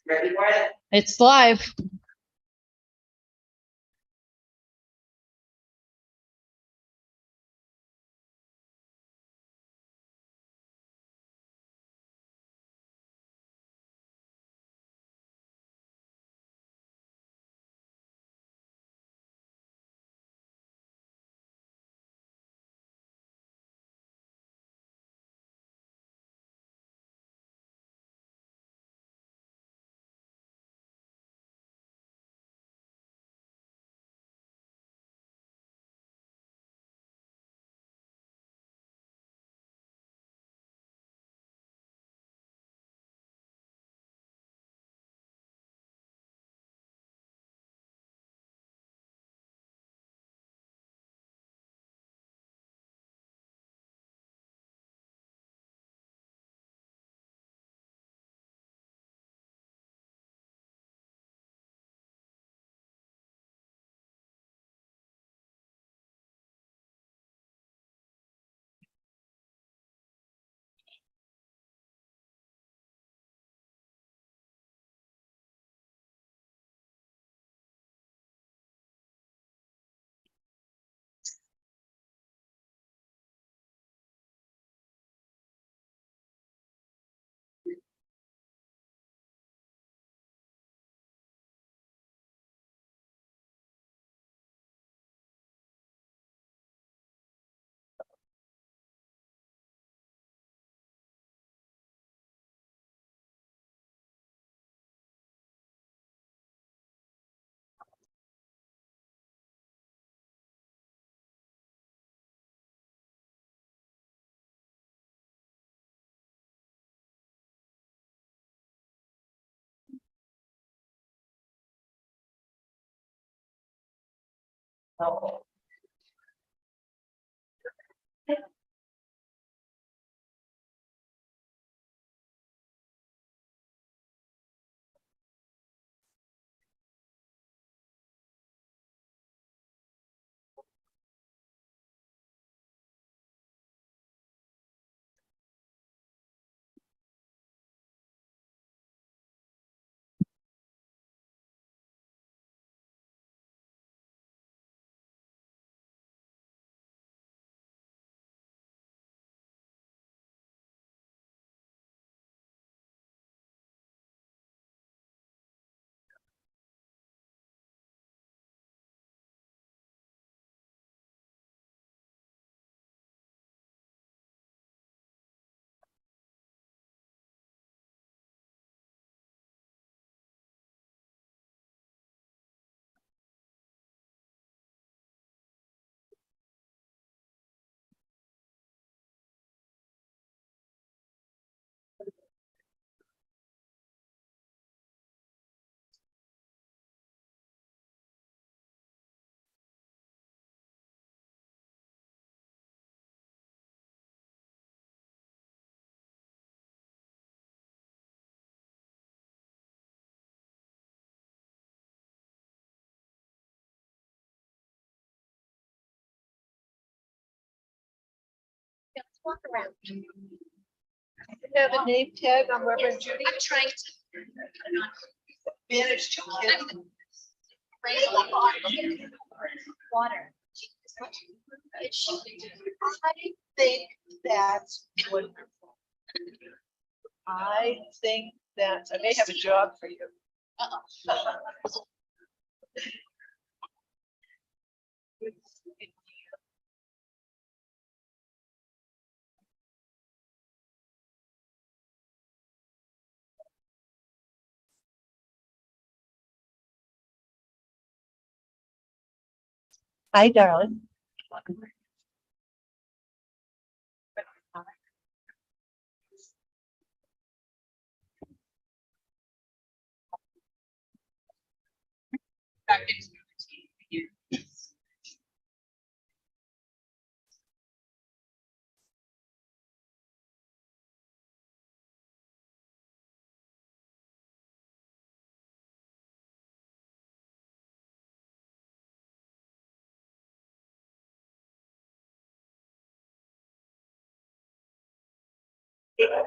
Ready for it? It's live. Oh. Let's walk around. I have a name tag on Reverend Judy. I'm trying to Manage to get raise a lot. Water. It should be. I think that's wonderful. I think that I may have a job for you. Uh-oh. Hi, darling. Back into the routine again.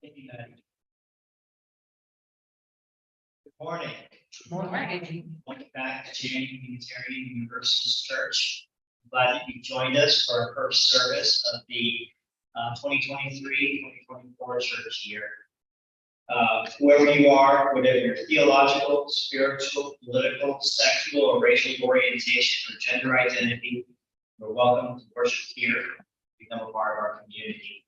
Thank you, Maddie. Good morning. Welcome back to James Unitarian Universalist Church. Glad that you joined us for our first service of the 2023-2024 church year. Wherever you are, whatever your theological, spiritual, political, sexual, or racial orientation or gender identity, you're welcome to worship here, become a part of our community.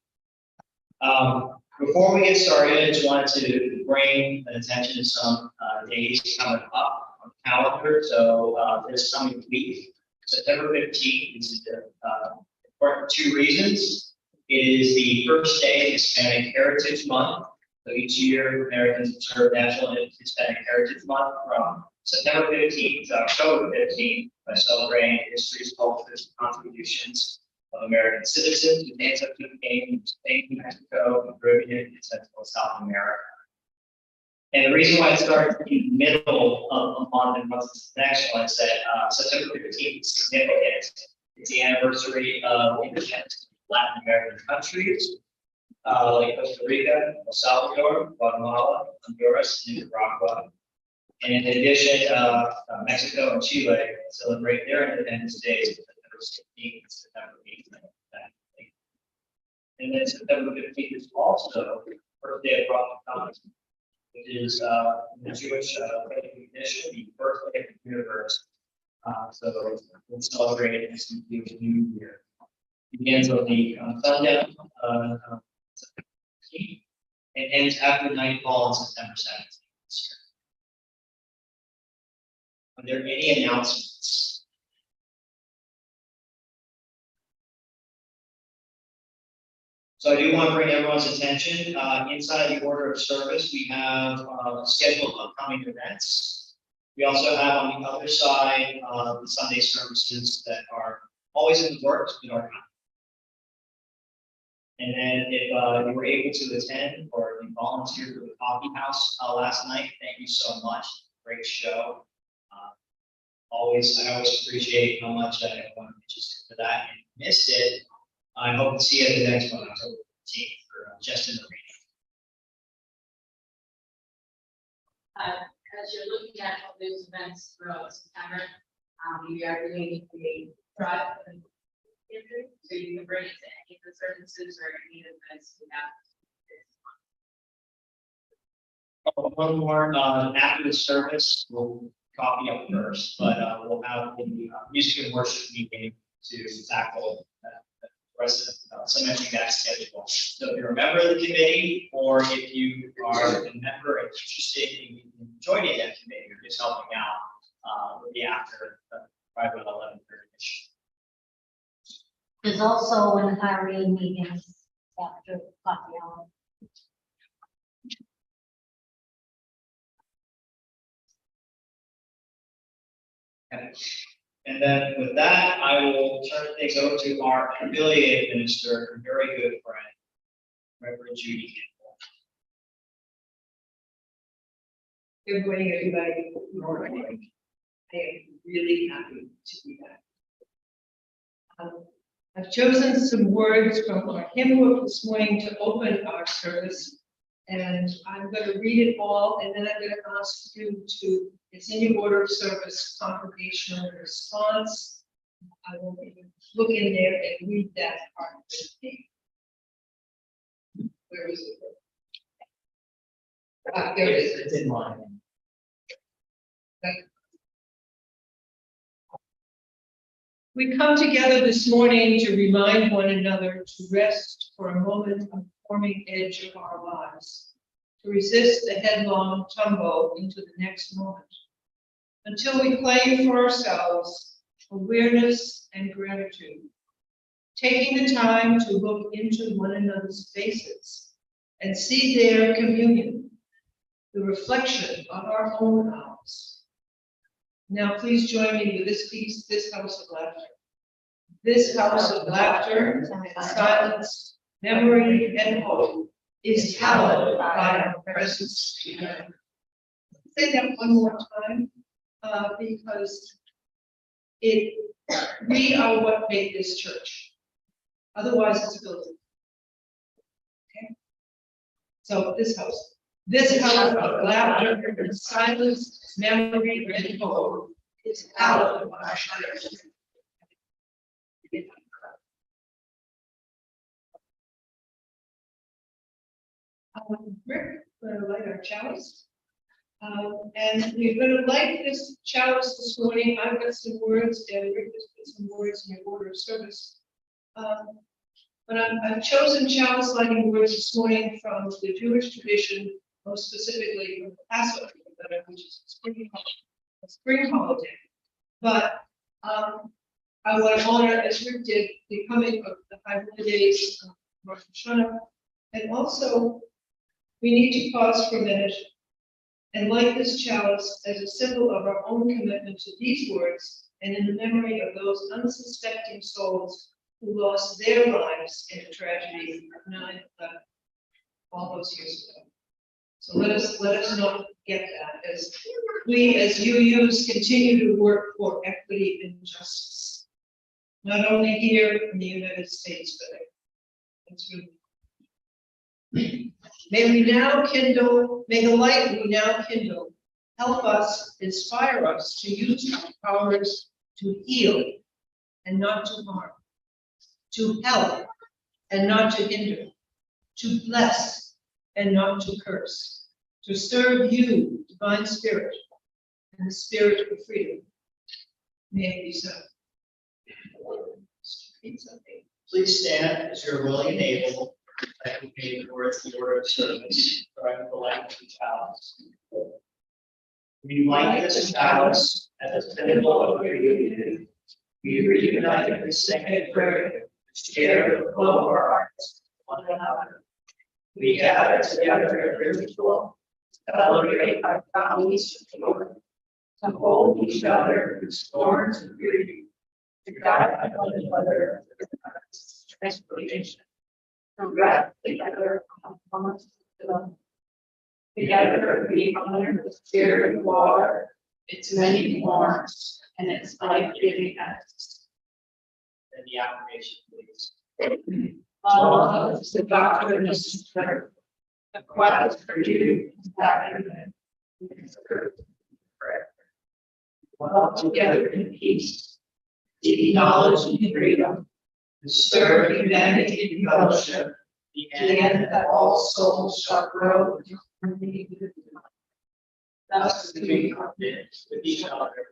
Before we get started, I just wanted to bring attention to some days coming up on the calendar. So this coming week, September 15th, is important for two reasons. It is the first day of Hispanic Heritage Month. So each year, Americans observe National Hispanic Heritage Month from September 15th to October 15th by celebrating histories, cultures, and contributions of American citizens who dates up to the game, Spain, Mexico, the Caribbean, and Central and South America. And the reason why it starts in the middle of a month and what's the next one is that September 15th is significant. It's the anniversary of independence of Latin American countries like Costa Rica, El Salvador, Guatemala, Honduras, and Nicaragua. And in addition, Mexico and Chile celebrate their independence days. September 16th, September 8th, and then September 15th is also the first day of Rosh Hashanah, which is the Jewish recognition, the birthday of the universe. So we'll celebrate it as the New Year. It begins on the sundown, September 15th, and ends after nightfall on September 17th this year. Are there any announcements? So I do want to bring everyone's attention. Inside the order of service, we have scheduled upcoming events. We also have on the other side the Sunday services that are always in the works but are not. And then if you were able to attend or you volunteered for the coffee house last night, thank you so much. Great show. I always appreciate how much everyone pitches in for that. And if you missed it, I hope to see you at the next one, October 15th for Just in the Rain. As you're looking at all those events throughout September, we are doing a drive. So you can bring it to any of the services or any events we have. One more, after the service, we'll copy up first, but we'll have the music and worship meeting to tackle the rest of cementing that schedule. So if you're a member of the committee, or if you are a member and interested in joining that committee, or just helping out, will be after right around 11:30. There's also an IRA meeting after coffee hour. And then with that, I will turn things over to our affiliate minister, very good friend, Reverend Judy Good morning, everybody. Good morning. I am really happy to be back. I've chosen some words from our hymn book this morning to open our service, and I'm going to read it all, and then I'm going to ask you to, it's in your order of service, congregational response. I will look in there and read that part with me. Where is it? There it is. It's in line. We come together this morning to remind one another to rest for a moment on the forming edge of our lives, to resist the headlong tumble into the next moment, until we claim for ourselves awareness and gratitude, taking the time to look into one another's faces and see their communion, the reflection of our own lives. Now, please join me with this piece, This House of Laughter. This house of laughter, silence, memory, and hope is hallowed by our presence together. Say that one more time, because we are what make this church. Otherwise, it's a building. Okay? So this house of laughter, silence, memory, and hope is hallowed by our presence. Rick, we're going to light our chalice. And we're going to light this chalice this morning. I've got some words, and Rick has put some words in your order of service. But I've chosen chalice lighting words this morning from the Jewish tradition, most specifically from the Passover, which is a spring holiday. But I want to honor, as Rick did, the coming of the high days of Rosh Hashanah, and also we need to pause for a minute and light this chalice as a symbol of our own commitment to these words and in the memory of those unsuspecting souls who lost their lives in the tragedy of 9/11 all those years ago. So let us not forget that as we, as UUs, continue to work for equity and justice, not only here in the United States, but it's really. May the light we now kindle help us, inspire us to use our powers to heal and not to harm, to help and not to hinder, to bless and not to curse, to serve you, divine spirit, and the spirit of freedom. May it be so. Please stand as you're willing and able. That we pay towards the order of service, right, the light of the chalice. We light this chalice as a symbol of your unity. We reunite in the sacred prayer, share the flow of our hearts, one another. We gather together in ritual, celebrate our families of joy, to hold each other in storms and beauty, to guide one another through transformation. wrap together, almost together, we honor the spirit of water, its many forms, and its life-giving essence. And the affirmation, please. Love is the doctrine of strength, the quest for you, happiness, dwell together in peace, seek knowledge and freedom, serve humanity in fellowship, The the end that all souls shall grow into harmony with God. Thus we commit with each other.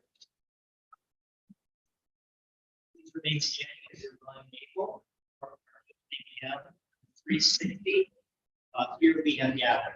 Please remain standing as you're going April. 360. Here we have gathered.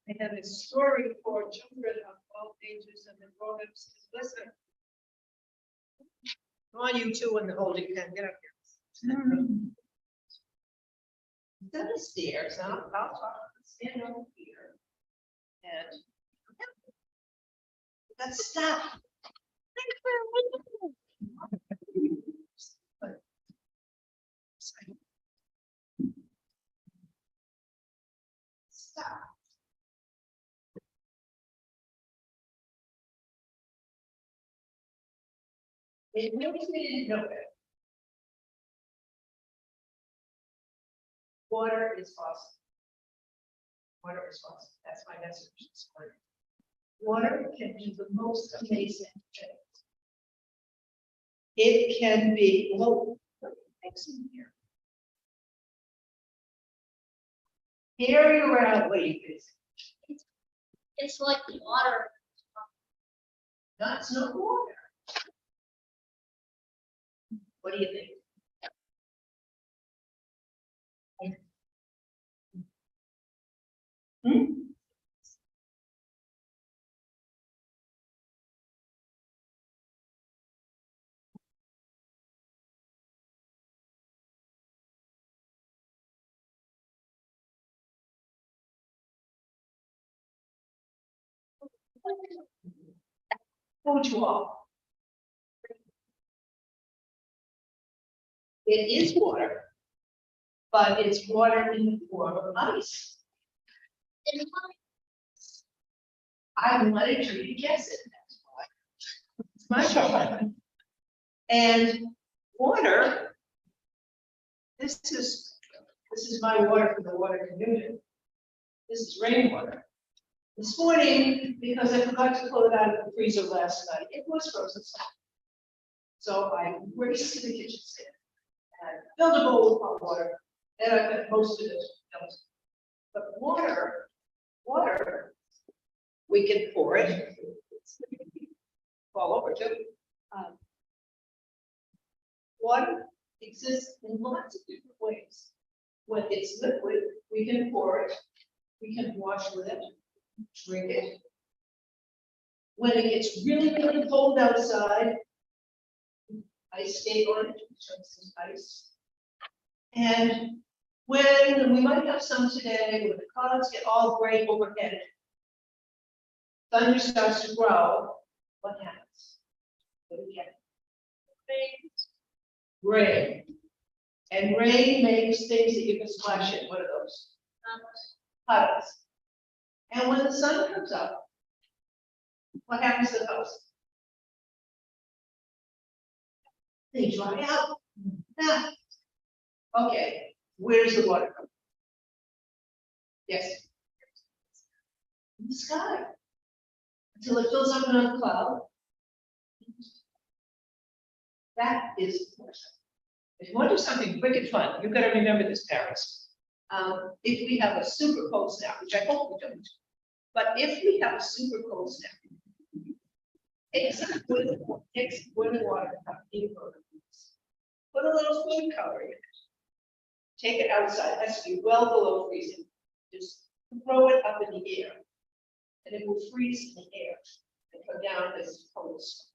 I have a story for children of all ages and the grown-ups to listen. Come on, you two in the holding pen, get up here. Instead of stairs, I'll talk, stand over here. And let's stop. Stop. It really didn't know it. Water is fossil. Water is fossil. That's my message this morning. Water can do the most amazing things. It can be, well, thanks in here. Here you're out, wait, It's like water. That's not water. What do you think? Hmm? Told you all. It is water, but it's water in the form of ice. I wanted you to guess it, that's why. It's my job. And water, this is my water for the water community. This is rainwater. This morning, because I forgot to pull it out of the freezer last night, it was frozen solid. So I raced to the kitchen sink and filled a bowl of hot water, and I put most of it out. But water, we can pour it. Fall over too. Water exists in lots of different ways. When it's liquid, we can pour it, we can wash with it, drink it. When it gets really, really cold outside, ice skate on it, turns into ice. And when we might have some today, when the clouds get all gray overhead, thunder starts to grow, what happens? What do we get? Rain. And rain makes things that you can splash in. What are those? Puddles. And when the sun comes up, what happens to those? They dry out. Yeah. Okay, where's the water come? Yes. In the sky. Until it fills up another cloud. That is water. If you want to do something wicked fun, you've got to remember this, parents. If we have a super cold snap, which I hope we don't, but if we have a super cold snap, except with the water, put a little food coloring in it. Take it outside, it has to be well below freezing. Just throw it up in the air, and it will freeze in the air and come down as cold snow.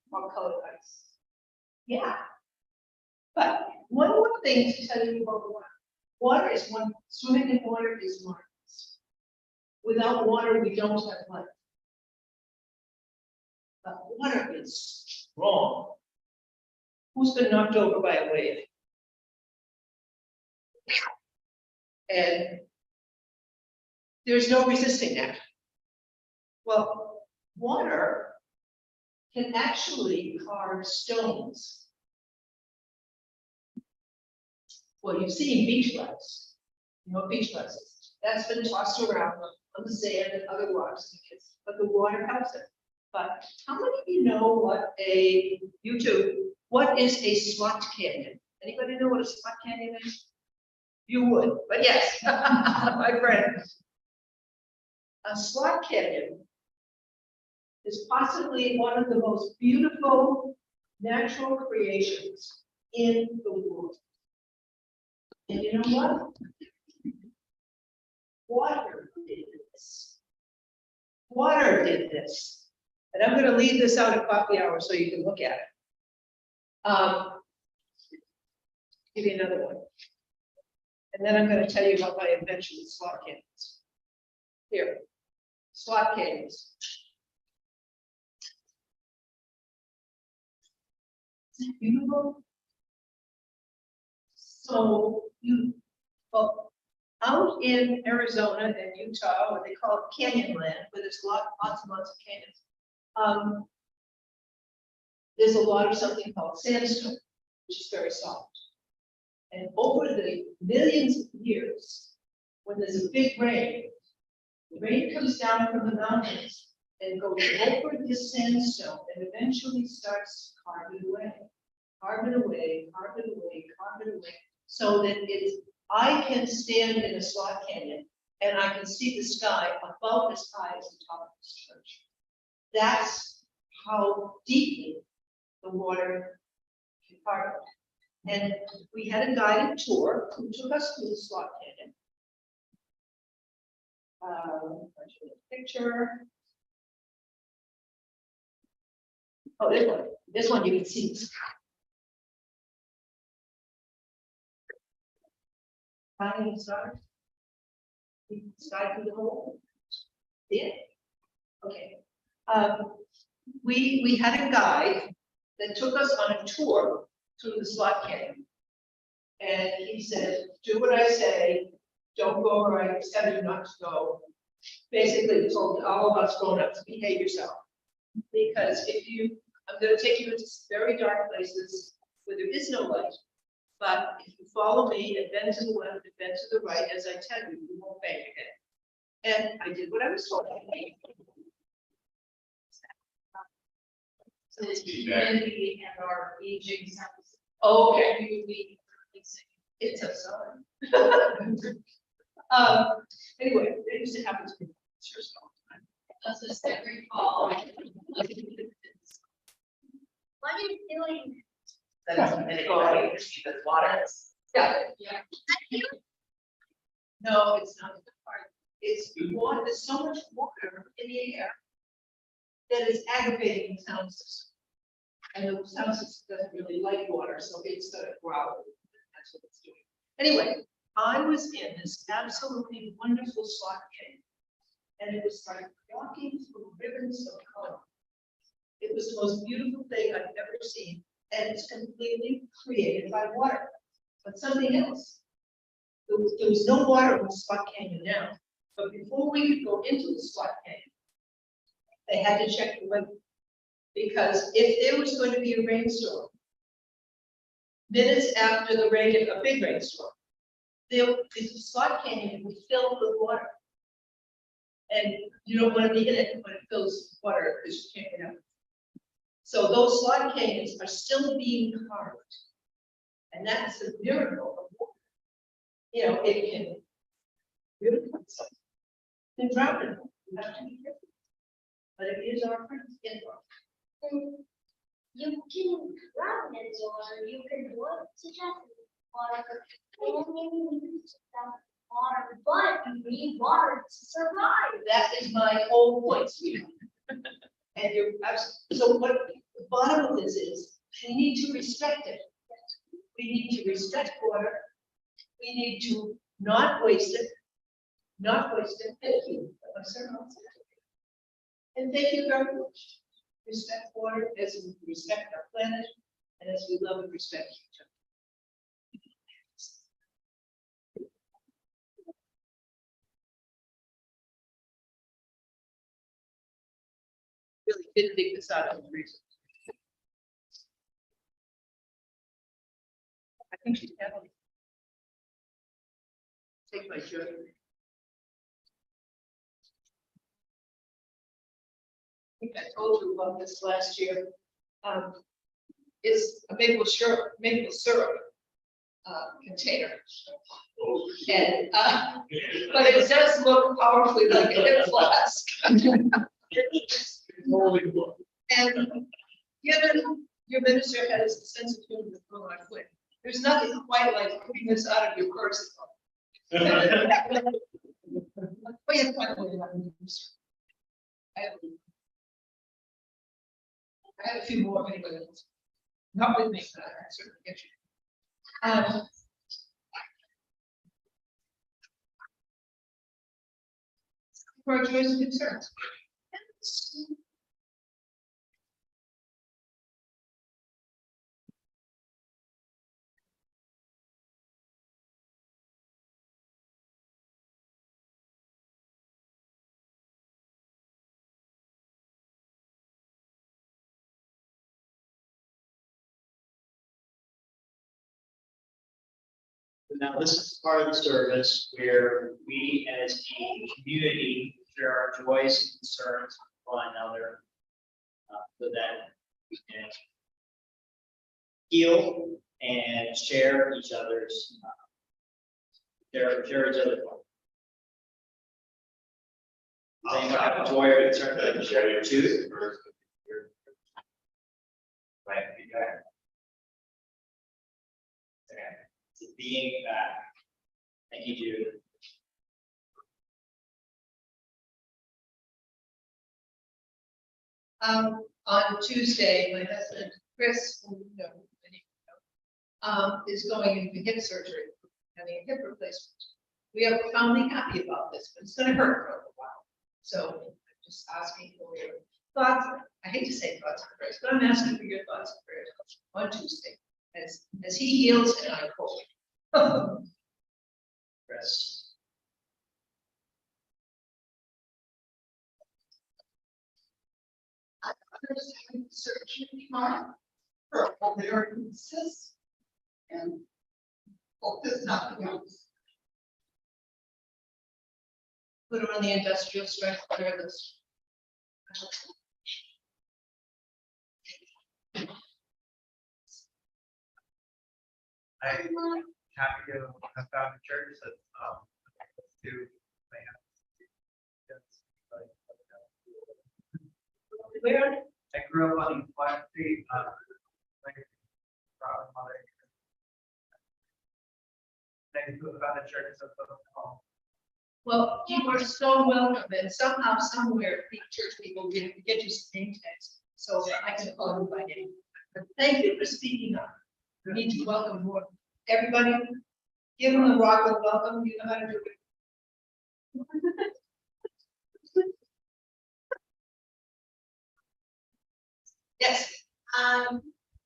Or colored ice. Yeah. But one more thing to tell you about water. Water is one, swimming in water is marvelous. Without water, we don't have life. But water is strong. Who's been knocked over by a wave? And there's no resisting that. Well, water can actually carve stones. Well, you've seen beach flags. You know what beach flags is. That's been tossed around on the sand and other rocks, but the water helps it. But how many of you know what what is a slot canyon? Anybody know what a slot canyon is? You would, but yes, my friend. A slot canyon is possibly one of the most beautiful natural creations in the world. And you know what? Water did this. Water did this. And I'm going to leave this out at coffee hour so you can look at it. Give you another one. And then I'm going to tell you about my invention with slot canyons. Here, slot canyons. Isn't that beautiful? So out in Arizona and Utah, what they call canyon land, where there's lots and lots of canyons. There's a lot of something called sandstone, which is very soft. And over the millions of years, when there's a big rain, the rain comes down from the mountains and goes over this sandstone and eventually starts to carve it away, carve it away, carve it away, carve it away, so that I can stand in a slot canyon and I can see the sky about as high as the top of this church. That's how deeply the water can harden. And we had a guided tour who took us through the slot canyon. I'll show you a picture. Oh, this one you can see. Finding stars. You can slide through the hole. Yeah. Okay. We had a guide that took us on a tour through the slot canyon. And he said, do what I say, don't go where I tell you not to go. Basically, he told all of us grown-ups, behave yourself. Because I'm gonna take you into very dark places where there is no light. But if you follow me and bend to the left and bend to the right, as I tell you, you won't bang again. And I did what I was told. So it's humanity and our aging sense. Okay, We would be replacing. it's a sign. Anyway, it used to happen to me. Sure, That's just every fall. What are you doing? That doesn't mean anybody can see the water. Yeah, Yeah. no, it's not. It's water, there's so much water in the air that is aggravating the sound system. And the sound system doesn't really like water, so it's gonna growl. That's what it's doing. Anyway, I was in this absolutely wonderful slot game. And it was like walking through ribbons of color. It was the most beautiful thing I've ever seen, and it's completely created by water. But something else. There was no water in the slot canyon now, but before we could go into the slot canyon, they had to check the weather. Because if there was going to be a rainstorm, minutes after the rain, a big rainstorm, the slot canyon would fill with water. And you don't want to be in it when it fills with water because you can't get out. So those slot canyons are still being carved. And that's a miracle of water. You know, it can really come some. Then drown it. You have to be careful. But it is our friends in water. You can drown it or you can what suggest water. And maybe we can stop water, but you need water to survive. That is my whole point, sweetheart. And you're absolutely, so what the bottom of this is, we need to respect it. We need to respect water. We need to not waste it. Not waste it. Thank you. And thank you very much. Respect water as we respect our planet and as we love and respect each other. Really didn't dig this out of the reason. I think she's having. Take my shirt. I think I told you about this last year. Is a maple syrup container. And but it does look powerfully like a hip flask. And given your minister has a sense of humor to throw my foot, there's nothing quite like putting this out of your purse. Oh, yeah, by the way, I have a few more, anybody else. Not with me, but I certainly get you. For our joys and concerns. Now, this is part of the service where we as a community share our joys and concerns with one another, so that we can heal and share each other's, share each other's. Does anyone have a joy or concern that share your tooth? Right, okay. Okay, so being back. Thank you, Jude. On Tuesday, my husband, Chris, who you know, many of you know, is going into hip surgery, having a hip replacement. We are profoundly happy about this, but it's gonna hurt for a little while. So I'm just asking for your thoughts. I hate to say thoughts and prayers, but I'm asking for your thoughts and prayers on Tuesday as he heals and I hope. Chris. Surgery tomorrow for ovarian cyst and hope there's nothing else. Put her on the industrial strength prayer list. I'm happy to have found a church that, to, Where? I grew up on Flat Street, like, proud mother. I found a church that's home. Well, you are so welcome, and somehow, somewhere, the church people get you some name tags, so I can call you by name. But thank you for speaking up. We need to welcome more. Everybody, give them a rock and welcome, you know how to do it. Yes,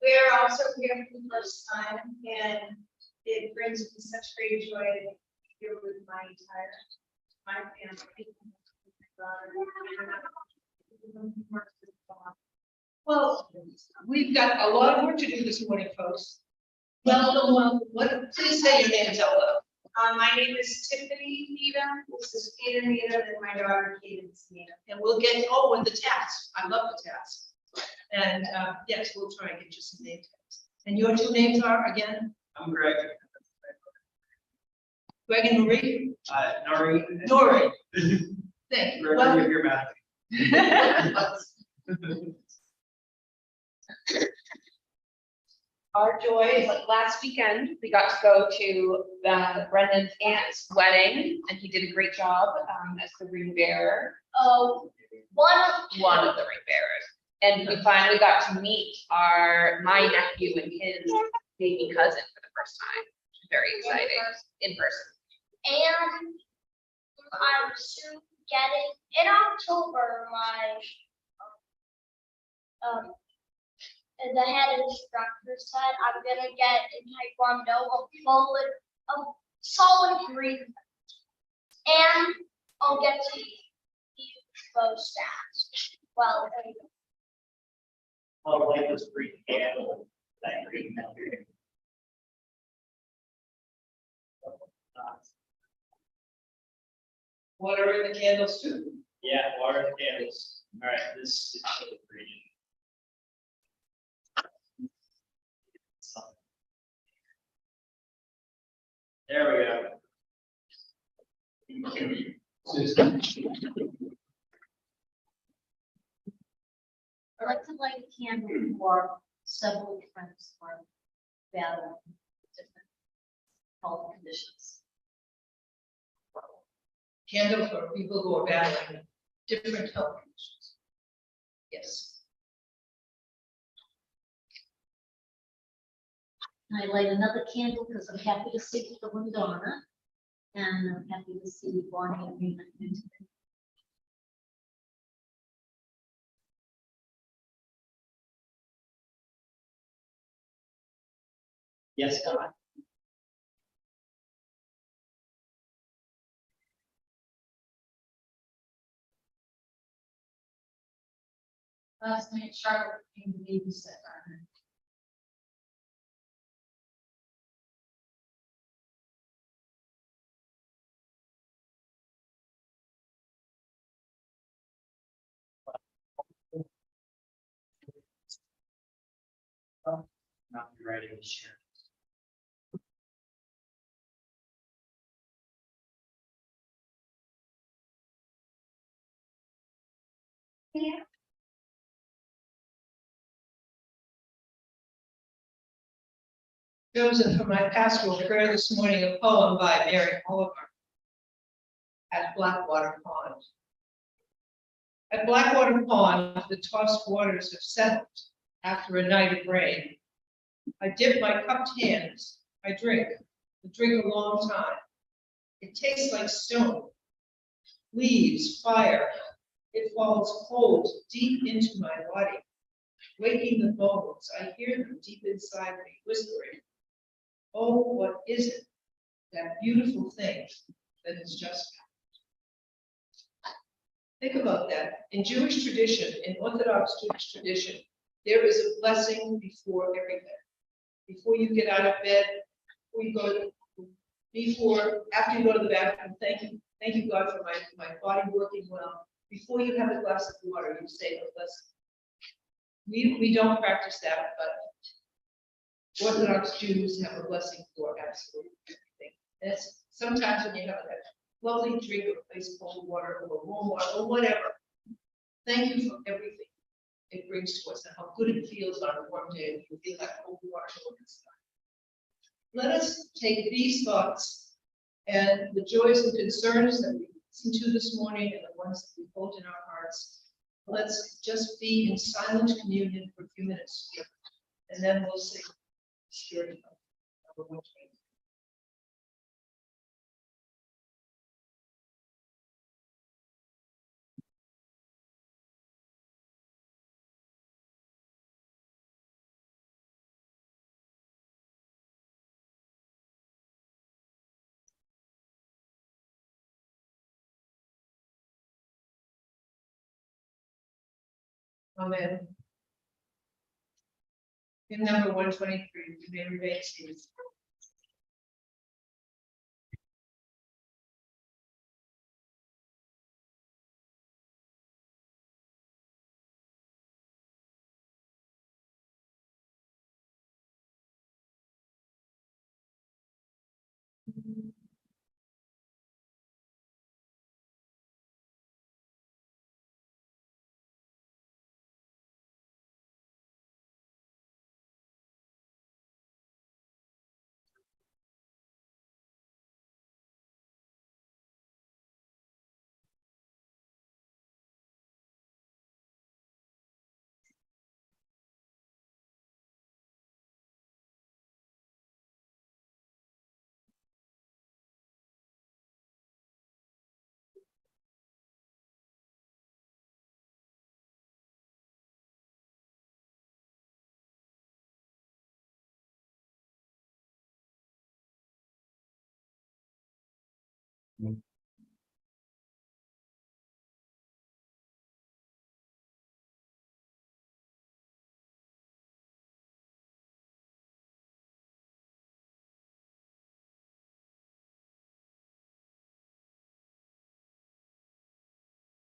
We're also here for the first time, and it brings me such great joy to be here with my family. well, we've got a lot of work to do this morning, folks. Welcome, what, please say your names out loud. My name is Tiffany Needham, this is Peter Needham, and my daughter Cadence Needham. And we'll get, oh, with the task, I love the task. And, yes, we'll try and get you some name tags. And your two names are, again, I'm Greg. Greg and Marie? Nori. Nori. Thank you. Greg, Well, you're back. Our joy is like last weekend, we got to go to Brendan's aunt's wedding, and he did a great job as the ring bearer, Oh, one of the ring bearers. And we finally got to meet my nephew and his baby cousin for the first time. Very exciting, in person. And I'm soon getting, in October, the head instructor said I'm gonna get in Taekwondo a solid green belt. And I'll get to use both stats. Well, Well, like this free candle, that green. what are in the candles too? Yeah, water the candles. All right, this is green. There we go. I'd like to light a candle for several friends who are battling different health conditions. Candle for people who are battling different health conditions. Yes. And I light another candle because I'm happy to see the Lindana. And I'm happy to see Bonnie and Rena here today. Yes, God. Last night Charlotte came to babysit her. Not ready to share. Chosen for my pastoral prayer this morning, a poem by Mary Oliver at Blackwater Pond. At Blackwater Pond, the tossed waters have settled after a night of rain. I dip my cupped hands, I drink a long time. It tastes like stone, leaves, fire. It falls cold deep into my body, waking the bones. I hear them deep inside me whispering, oh, what is it? That beautiful thing that has just happened. Think about that. In Jewish tradition, in Orthodox Jewish tradition, there is a blessing before everything. Before you get out of bed, after you go to the bathroom, thank you God for my body working well. Before you have a glass of water, you say a blessing. We don't practice that, but Orthodox Jews have a blessing for absolutely everything. And it's sometimes when you have a lovely drink of ice cold water or warm water or whatever, thank you for everything it brings to us and how good it feels on a warm day and you feel like cold water. Let us take these thoughts and the joys and concerns that we listened to this morning and the ones that we hold in our hearts. Let's just be in silent communion for a few minutes together, and then we'll sing Spirit of number 120. Amen. In number 123, you may remain seated.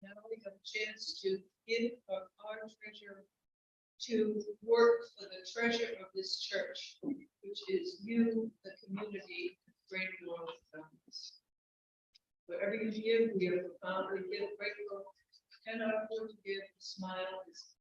Now we have a chance to give our treasure to work for the treasure of this church, which is you, the community, the great world around us. Whatever you give, we are profoundly grateful. Cannot afford to give. Smile is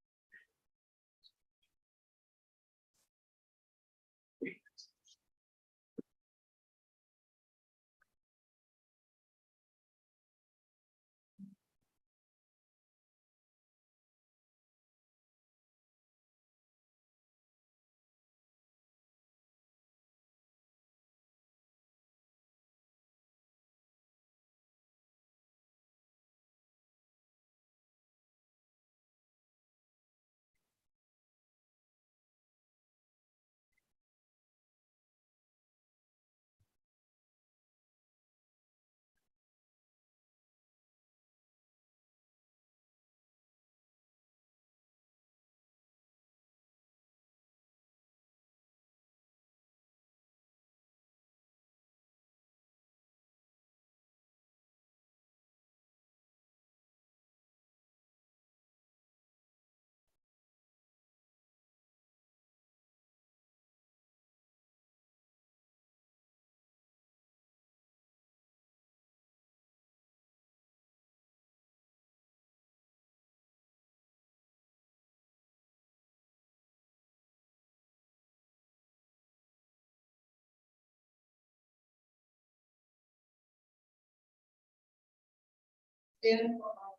stand for our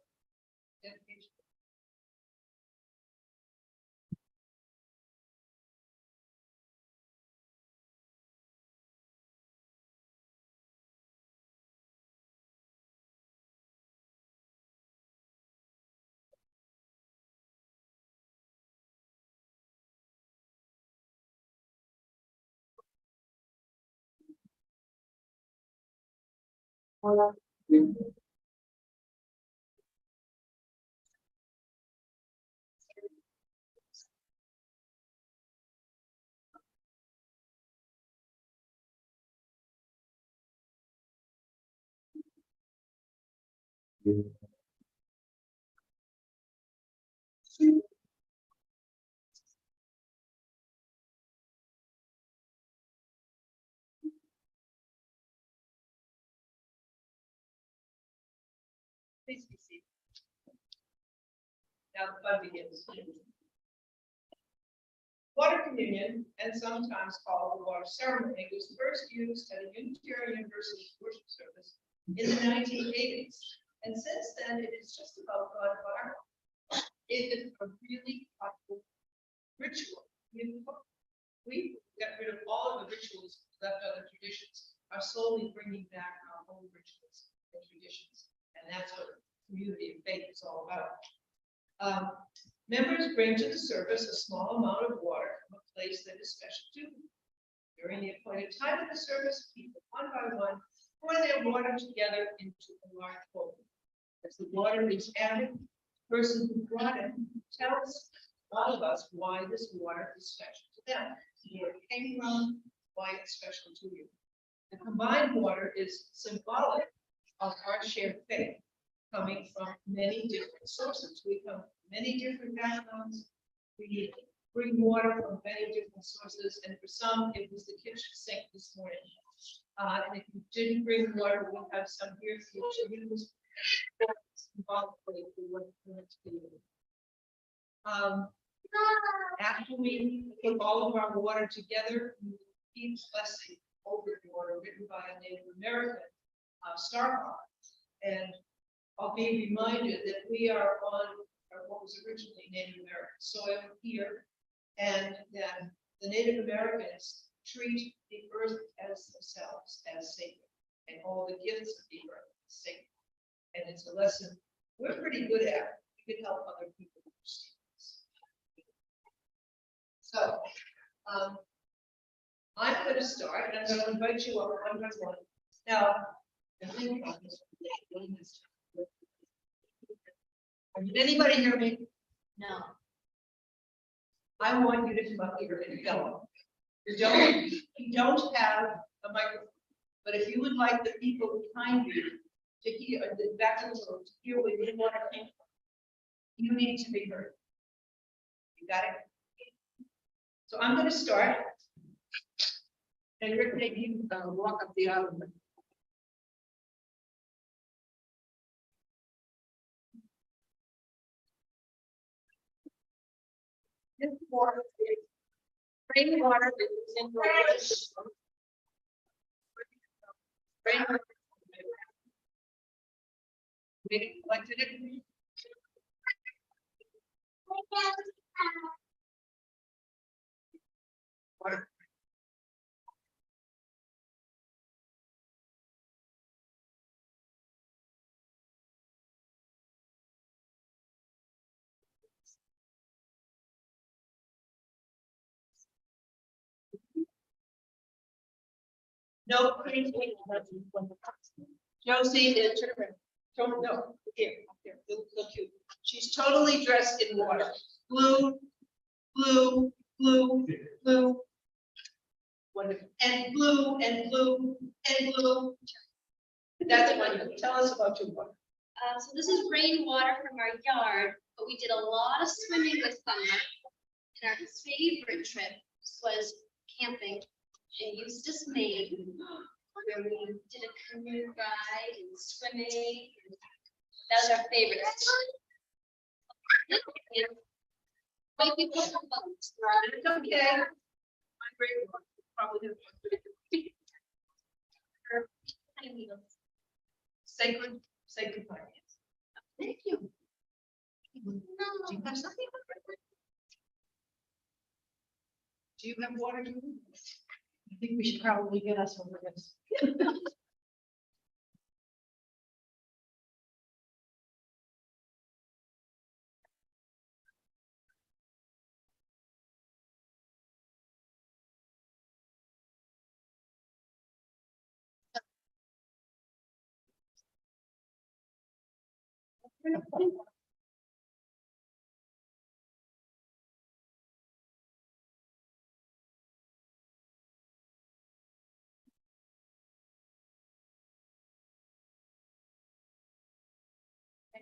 dedication. Please be seated. Now the fun begins. Water communion, and sometimes called the water ceremony, was first used at a Unitarian Universalist worship service in the 1980s. And since then, it is just about God water. It is a really popular ritual. We got rid of all of the rituals, left other traditions, are slowly bringing back our own rituals and traditions. And that's what community of faith is all about. Members bring to the service a small amount of water from a place that is special to them. During the appointed time of the service, people one by one pour their water together into a large bowl. As the water is added, the person who brought it tells all of us why this water is special to them, where it came from, why it's special to you. The combined water is symbolic of our shared faith, coming from many different sources. We come from many different backgrounds. We bring water from many different sources, and for some, it was the kitchen sink this morning. And if you didn't bring water, we have some here for you to use. Symbolically for what it's meant to be. After we put all of our water together, we repeat blessing over the water written by a Native American, Starhawk. And I'll be reminded that we are on what was originally Native American soil here, and that the Native Americans treat the earth as themselves, as sacred, and all the gifts of the earth as sacred. And it's a lesson we're pretty good at. We can help other people understand this. So, I'm going to start, and I'm going to invite you up one by one. Now, the thing about this, did anybody hear me? No. I want you to come up here and go. You don't have a microphone, but if you would like the people behind you to hear, the back of the room, to hear where your water came from, you need to be heard. You got it? So I'm going to start. And Rick, maybe you walk up the aisle. This water is rainwater that is in the rainwater. We collected it. Water. No, please wait. Josie is no, here, look cute. She's totally dressed in water. Blue, blue, blue, blue. Wonderful. And blue, and blue, and blue. That's wonderful. Tell us about your water. So this is rainwater from our yard, but we did a lot of swimming this summer. And our favorite trip was camping in Eustis, Maine, where we did a canoe ride and swimming. That was our favorite. Might be more fun. It's okay. My great one. Probably have sacred finance. have something? Do you have water? I think we should probably get us over this.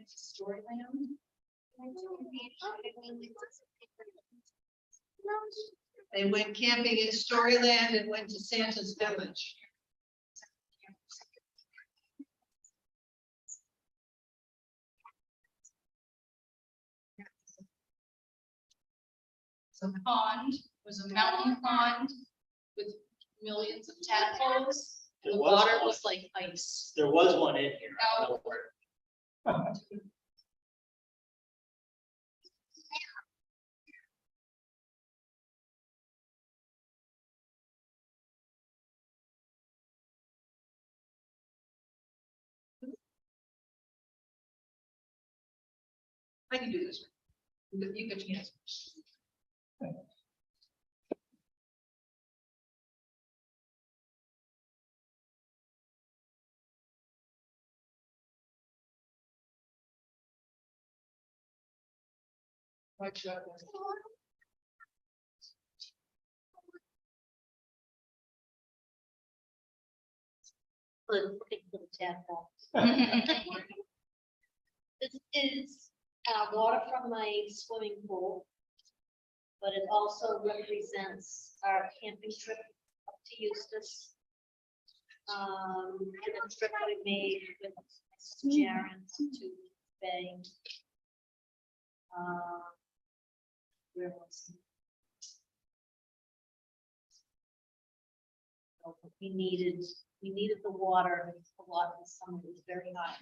Storyland. They went camping in Storyland and went to Santa's Village. So the pond was a mountain pond with millions of tadpoles. There The was water one. was like ice. There was one in here. No. I can do this. You can chance. What shot was it? Looking for the tadpole. This is water from my swimming pool. But it also represents our camping trip up to Eustis. And the trip we made with Mrs. Jaren to Bay. Where was it? So we needed the water a lot in the summer, it was very hot.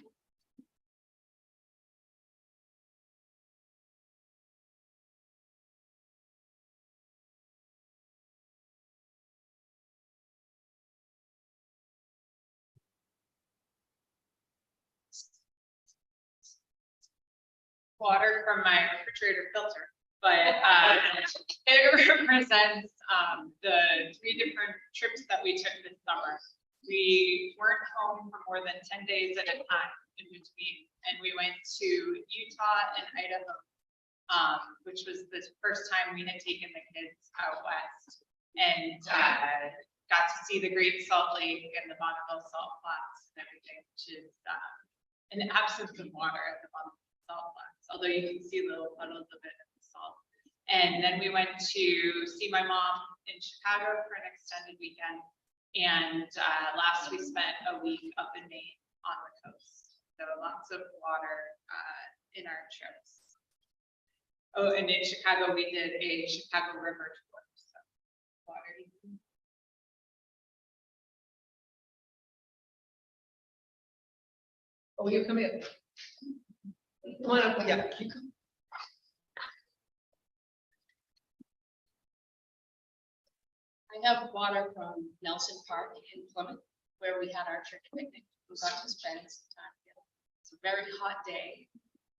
Water from my refrigerator filter, but it represents the 3 different trips that we took this summer. We weren't home for more than 10 days at a time in between, and we went to Utah and Idaho, which was the first time we had taken the kids out west, and got to see the Great Salt Lake and the Bonneville Salt Flats and everything, which is an absence of water at the Bonneville Salt Flats, although you can see little puddles of it in the salt. And then we went to see my mom in Chicago for an extended weekend. And last we spent a week up in Maine on the coast. So lots of water in our trips. Oh, and in Chicago, we did a Chicago River tour. So water. Oh, you come in. Come on up, yeah. I have water from Nelson Park in Plymouth, where we had our church picnic. We got to spend some time together. It's a very hot day,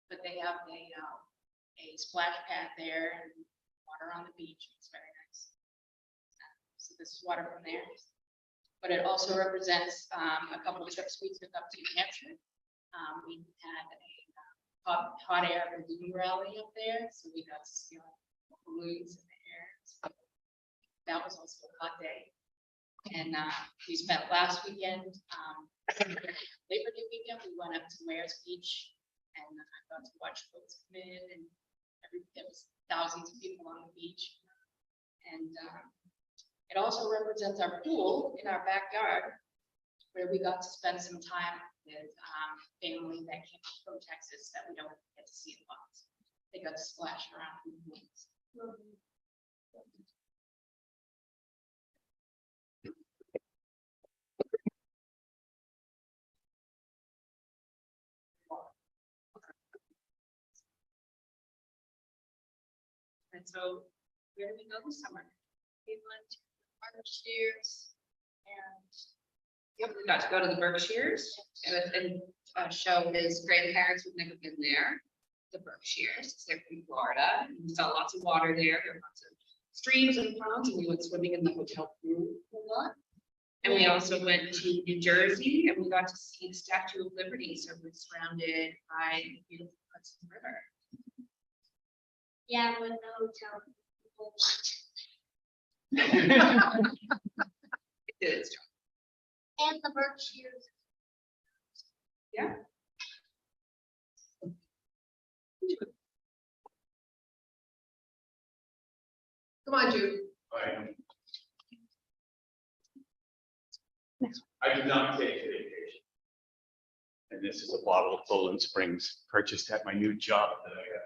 but they have a splash pad there and water on the beach. It's very nice. So this is water from there. But it also represents a couple of trips we took up to New Hampshire. We had a hot air balloon rally up there, so we got to see balloons in the air. So that was also a hot day. And we spent last weekend, Labor Day weekend, we went up to Wares Beach and I got to watch boats come in and there was thousands of people on the beach. And it also represents our pool in our backyard where we got to spend some time with family that came from Texas that we don't get to see a lot. They got to splash around in the pools. And so where did we go this summer? We went to Berkshires and Yep, we got to go to the Berkshires and show his grandparents who've never been there. The Berkshires, 'cause they're from Florida. And we saw lots of water there. There were lots of streams and ponds, and we went swimming in the hotel pool a lot. And we also went to New Jersey and we got to see the Statue of Liberty. So we're surrounded by the beautiful Hudson River. Yeah, with the hotel. It did its job. And the Berkshires. Yeah. Come on, Jude. I did not take a vacation. And this is a bottle of Poland Springs purchased at my new job that I got.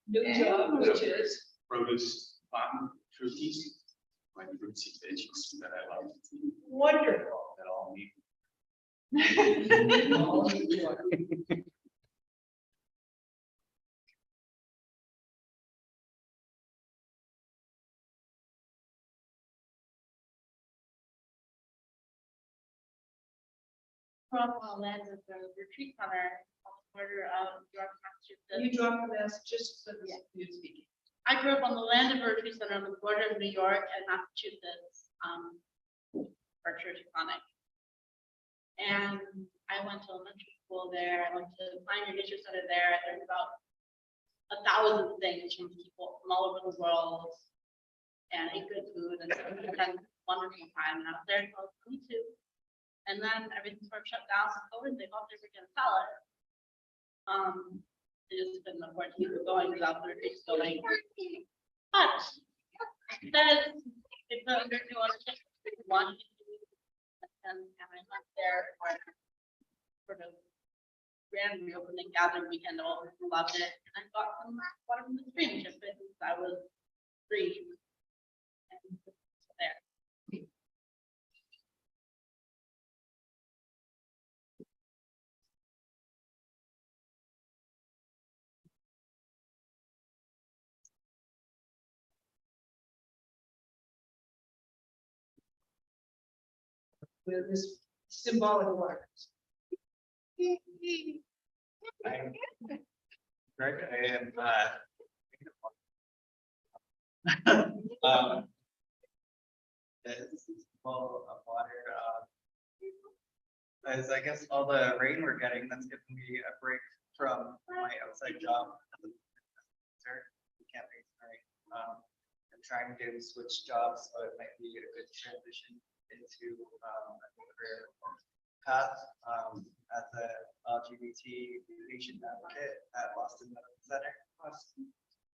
New job, which is. Produce farm fruities, my fruitsy veggies that I love. Wonderful. That all need. from land of the retreat center on the border of York, Massachusetts. You dropped this just so that you speak. I grew up on the land of Retreat Center on the border of New York and Massachusetts, Berkshire Taconic. And I went to elementary school there. I went to Pioneer Nature Center there. I learned about 1,000 things from people from all over the world and ate good food and had a wonderful time. And I was there until I was 22. And then everything sort of shut down. So COVID, they thought they were going to sell it. They just couldn't afford to keep it going without the retreat going. But then it's a very new ownership. One, and I went there for sort of grand reopening gathering weekend. All loved it, and I got some water from the stream just because I was free. And there. With this symbolic water. I'm Greg, I am, this is full of water, as I guess all the rain we're getting, that's giving me a break from my outside job. We can't make rain. I'm trying to switch jobs, so it might be a good transition into a career path as a LGBT patient advocate at Boston Medical Center.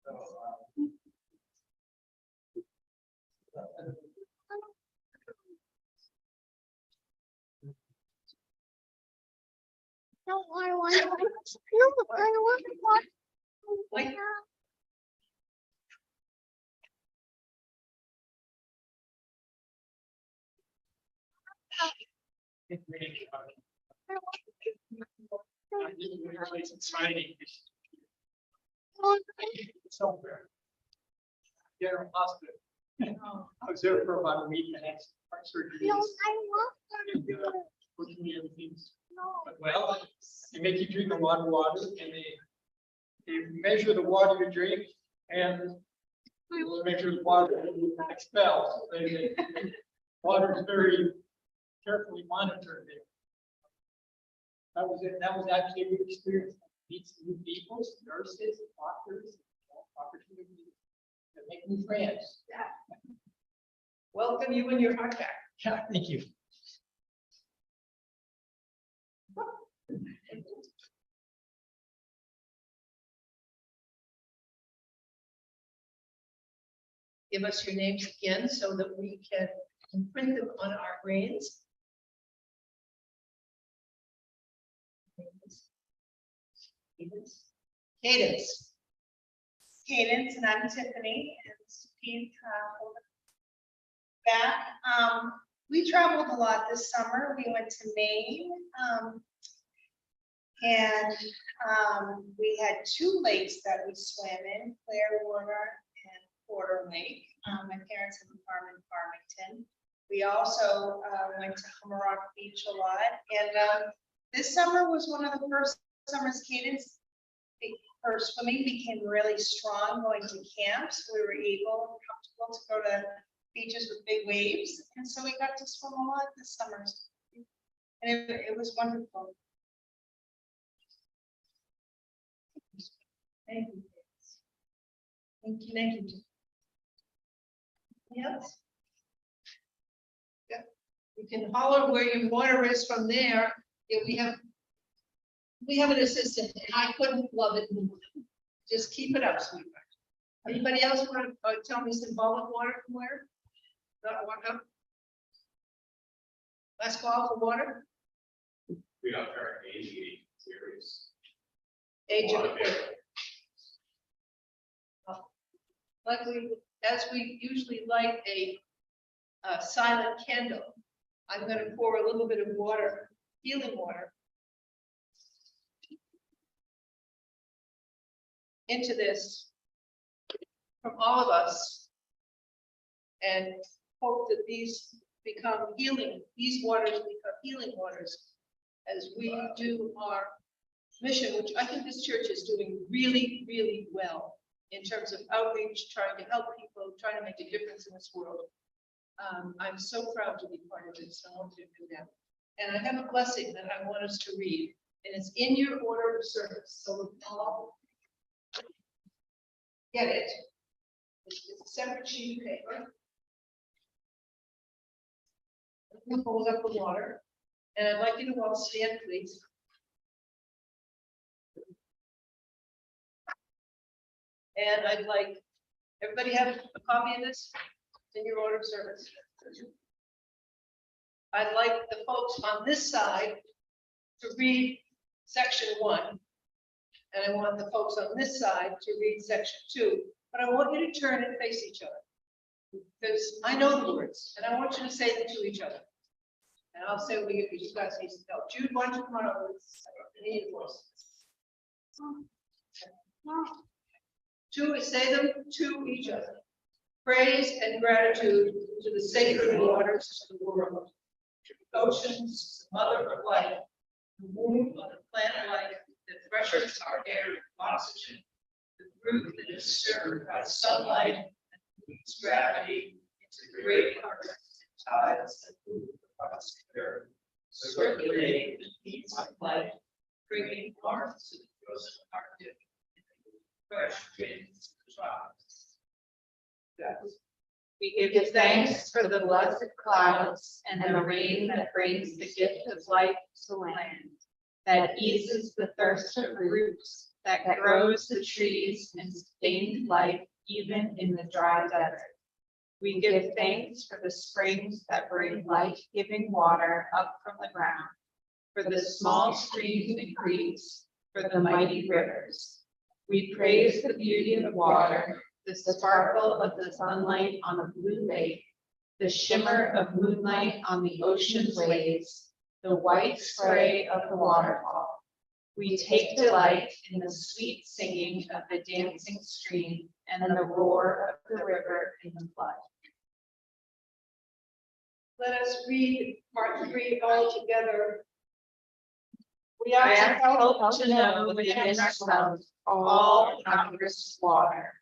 So, No, I want. No, I want. Like, Somewhere. General Hospital. I was there for about a week and had some heart surgery. No, I want. Looking at everything. Well, they make you drink a lot of water and they measure the water you drink and they measure the water that you expel. So water is very carefully monitored there. That was it. That was actually a good experience. Meet some new people, some nurses, doctors, opportunities to make new friends. welcome you and your hot pack. Yeah, thank you. Give us your names again so that we can imprint them on our brains. Cadence. Cadence, and I'm Tiffany, and Steve back. We traveled a lot this summer. We went to Maine. And we had 2 lakes that we swam in, Clearwater and Porter Lake. My parents have a farm in Farmington. We also went to Hummerock Beach a lot. And this summer was one of the first summers cadence for swimming became really strong going to camps. We were able, comfortable to go to beaches with big waves. And so we got to swim a lot this summer. And it was wonderful. Thank you. Thank you, thank you. Yes. Yeah. You can holler where your water is from there. Yeah, we have an assistant, and I couldn't love it more. Just keep it up, sweetheart. Anybody else want to tell me symbolic water from where? Not walk up. Last call for water. We got our age series. Age of Aquarius. Like as we usually light a silent candle, I'm going to pour a little bit of water, healing water, into this from all of us, and hope that these become healing. These waters become healing waters as we do our mission, which I think this church is doing really, really well in terms of outreach, trying to help people, trying to make a difference in this world. I'm so proud to be part of this. I want to do that. And I have a blessing that I want us to read, and it's in your order of service. So we'll all get it. It's a separate sheet of paper. We'll hold up the water, and I'd like you to all stand, please. And I'd like, everybody have a copy of this in your order of service. I'd like the folks on this side to read section 1. And I want the folks on this side to read section 2. But I want you to turn and face each other. Because I know the words, and I want you to say them to each other. And I'll say what you guys need to know. Jude, why don't you come on over? Two, say them to each other. Praise and gratitude to the sacred waters of the world. Oceans, mother of life, the womb of the plant life that freshens our air with oxygen, the fruit that is stirred by sunlight and moves gravity into the great currents and tides that move across the earth, circulating the beats of life, bringing warmth to the frozen Arctic, fresh winds to the tropics. Yes. We give thanks for the blessed clouds and the rain that brings the gift of life to land, that eases the thirst of roots, that grows the trees and sustains life even in the dry desert. We give thanks for the springs that bring life-giving water up from the ground, for the small streams and creeks, for the mighty rivers. We praise the beauty of water, the sparkle of the sunlight on a blue lake, the shimmer of moonlight on the ocean's waves, the white spray of the waterfall. We take delight in the sweet singing of the dancing stream and the roar of the river in the flood. Let us read part 3 all together. We I ask ask help to know within ourselves all boundless water,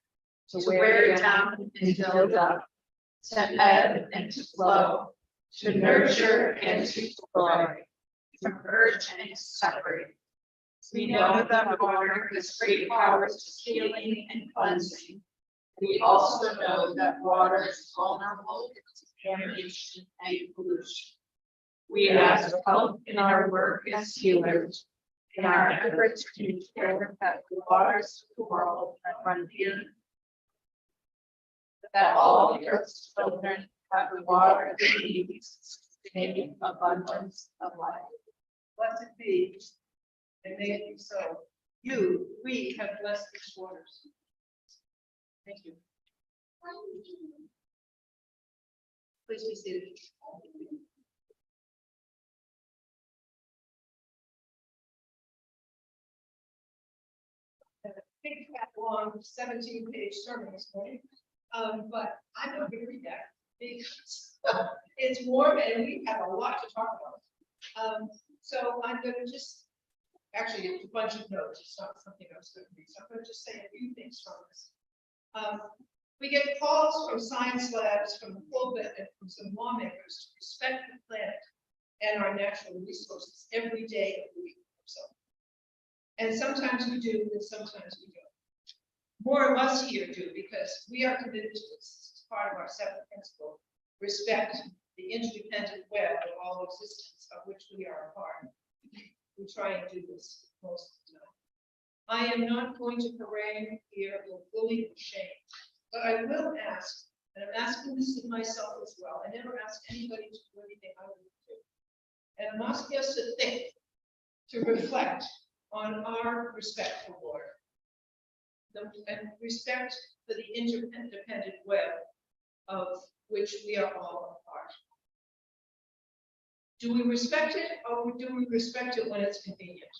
to wear down and build up, to ebb and to flow, to nurture and to glory, to merge and to separate. We know that water has great powers to healing and cleansing. We also know that water is vulnerable to contamination and pollution. We ask help in our work as healers, in our efforts to ensure that the waters of the world run pure, that all the earth's children have the water they need to sustain abundance of life. Blessed be, and may it be so. We have blessed these waters. Thank you. Please be seated. Big fat long 17-page sermon this morning. But I'm not gonna read that because it's warm and we have a lot to talk about. So I'm gonna just, actually, it's a bunch of notes, it's not something I was gonna read, so I'm gonna just say a few things from this. We get calls from science labs, from the pulpit, and from some lawmakers to respect the planet and our natural resources every day of the week. So, and sometimes we do, and sometimes we don't. More of us here do, because we are committed to this. It's part of our seventh principle: respect the interdependent web of all existence, of which we are a part. We try and do this most of the time. I am not going to harangue here or bully or shame, but I will ask, and I'm asking this of myself as well. I never ask anybody to do anything I wouldn't do. And I'm asking us to think, to reflect on our respect for water, and respect for the interdependent web of which we are all a part. Do we respect it, or do we respect it when it's convenient?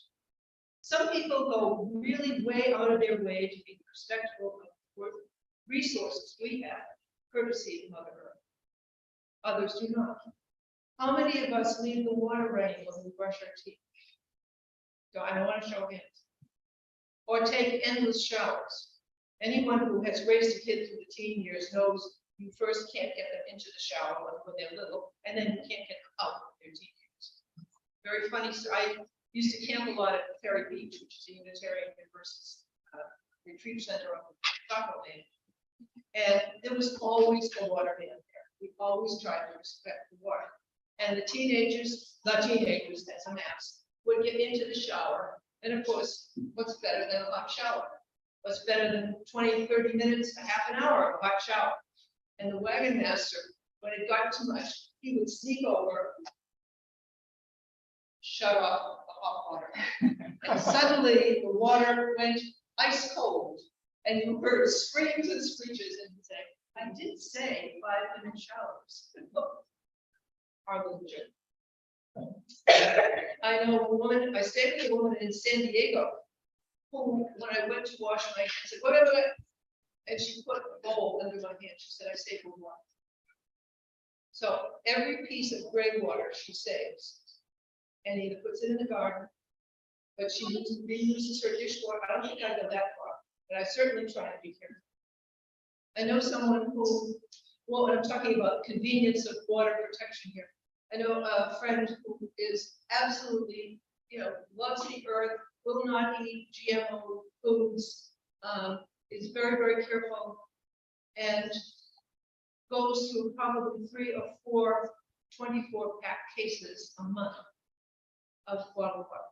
Some people go really way out of their way to be respectful of the resources we have, courtesy of Mother Earth. Others do not. How many of us leave the water running when we brush our teeth? So I don't want to show hands. Or take endless showers. Anyone who has raised a kid through the teen years knows you first can't get them into the shower when they're little, and then you can't get them out when they're teen years. Very funny. So I used to camp a lot at Ferry Beach, which is a Unitarian Universalist retreat center on Scotland. And there was always a water man there. We always tried to respect the water. And the teenagers, as I'm asked, would get into the shower. And of course, what's better than a hot shower? What's better than 20, 30 minutes, a half an hour of a hot shower? And the wagon master, when it got too much, he would sneak over, shut off the hot water. And suddenly the water went ice cold. And you heard screams and screeches and say, I did say 5-minute showers. Our little joke. I know a woman, I stayed with a woman in San Diego, who, when I went to wash my hands, said, what? And she put a bowl under my hand. She said, I saved her water. So every piece of gray water she saves, and either puts it in the garden, but she reuses her dishwater. I don't think I go that far, but I certainly try to be careful. I know someone who, well, I'm talking about convenience of water protection here. I know a friend who is absolutely, loves the earth, will not eat GMO foods, is very, very careful, and goes through probably 3 or 4 24-pack cases a month of bottled water.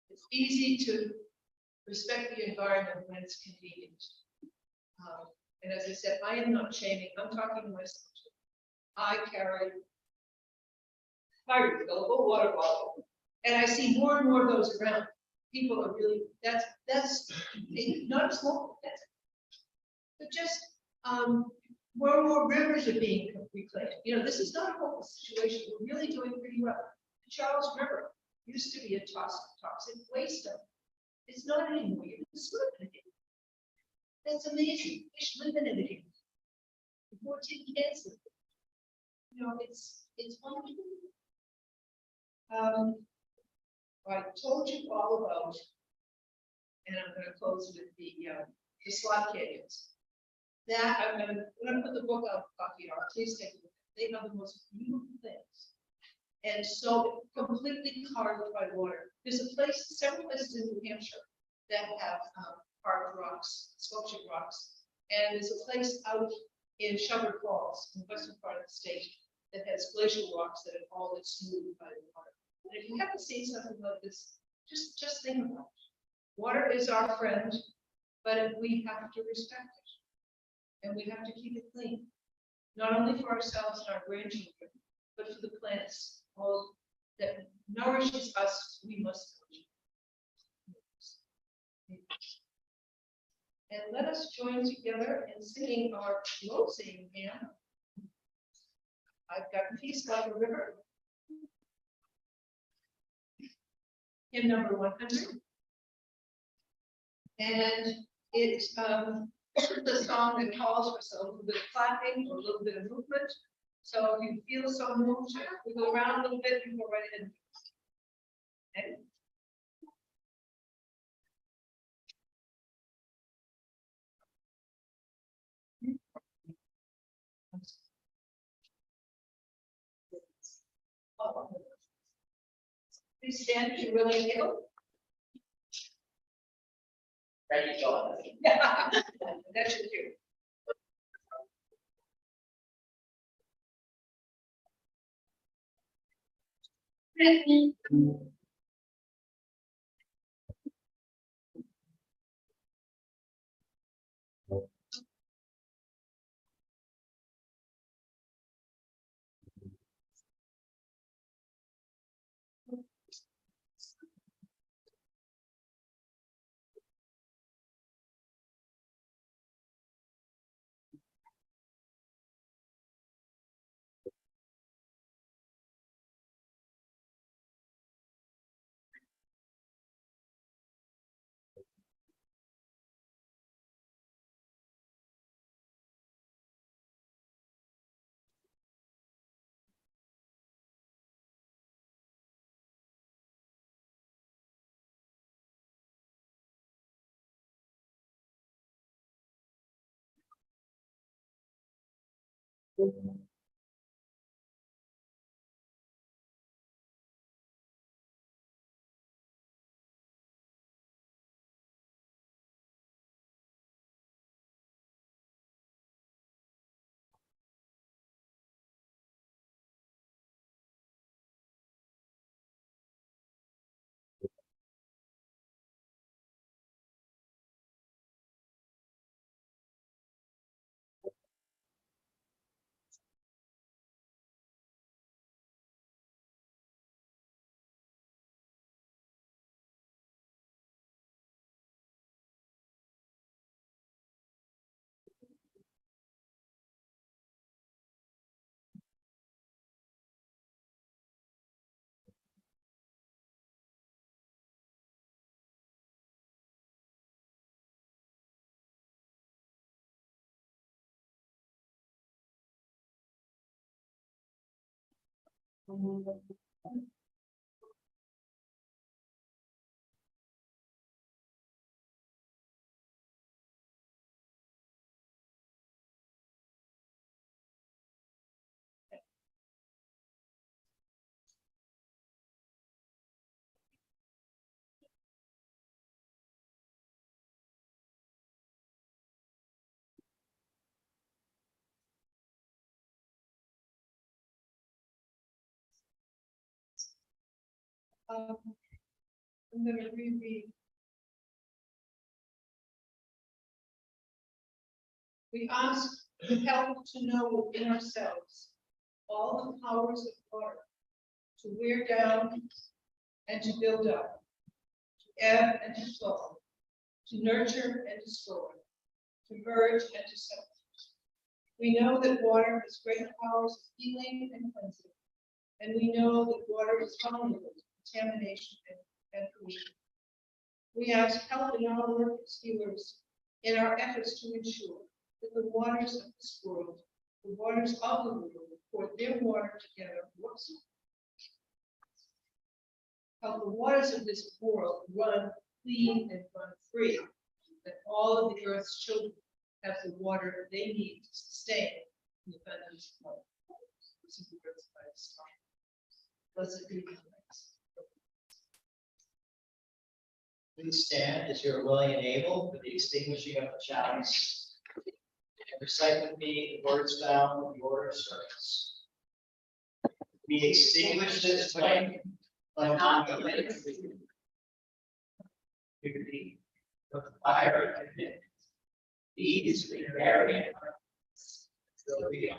It's easy to respect the environment when it's convenient. And as I said, I am not shaming, I'm talking to myself too. I carry my refillable water bottle, and I see more and more of those around. People are really, that's not a small, but just more and more rivers are being reclaimed. This is not a hopeless situation. We're really doing pretty well. The Charles River used to be a toxic waste dump. It's not anymore. You can swim in it. That's amazing. Fish live in it again. 14 kids. It's wonderful. I told you all about, and I'm going to close with the slot canyons. That I'm going to put the book out, please take a look. They have the most beautiful things, and so completely carved by water. There's several places in New Hampshire that have carved rocks, sculptured rocks, and there's a place out in Shepherd Falls, in the western part of the state, that has glacial rocks that have all been smoothed by the water. And if you haven't seen something like this, just think about it. Water is our friend, but we have to respect it, and we have to keep it clean, not only for ourselves and our grandchildren, but for the plants, all that nourishes us. We must nourish. And let us join together in singing our closing hymn. I've got Peace by the River. Hymn number 100. And it's the song that calls for some little bit of clapping or a little bit of movement. So if you feel so moved, we go around a little bit and go right ahead. Okay. Please stand if you're really able. Ready, John? That should do. I'm gonna reread. We ask for help to know within ourselves all the powers of water, to wear down and to build up, to ebb and to flow, to nurture and destroy, to merge and to separate. We know that water has great powers of healing and cleansing, and we know that water is vulnerable to contamination and pollution. We ask help in our work as healers in our efforts to ensure that the waters of this world, the waters of the world, pour their water together. Help the waters of this world run clean and run free, that all of the earth's children have the water they need to sustain the abundance of life. This is the words of my song. Blessed be the name. Please stand as you are willing and able for the extinguishing of the chalice. And recite with me the words found in the order of service. We extinguish this flame, but not the light. The fire of it. These we bury in our hearts, till we are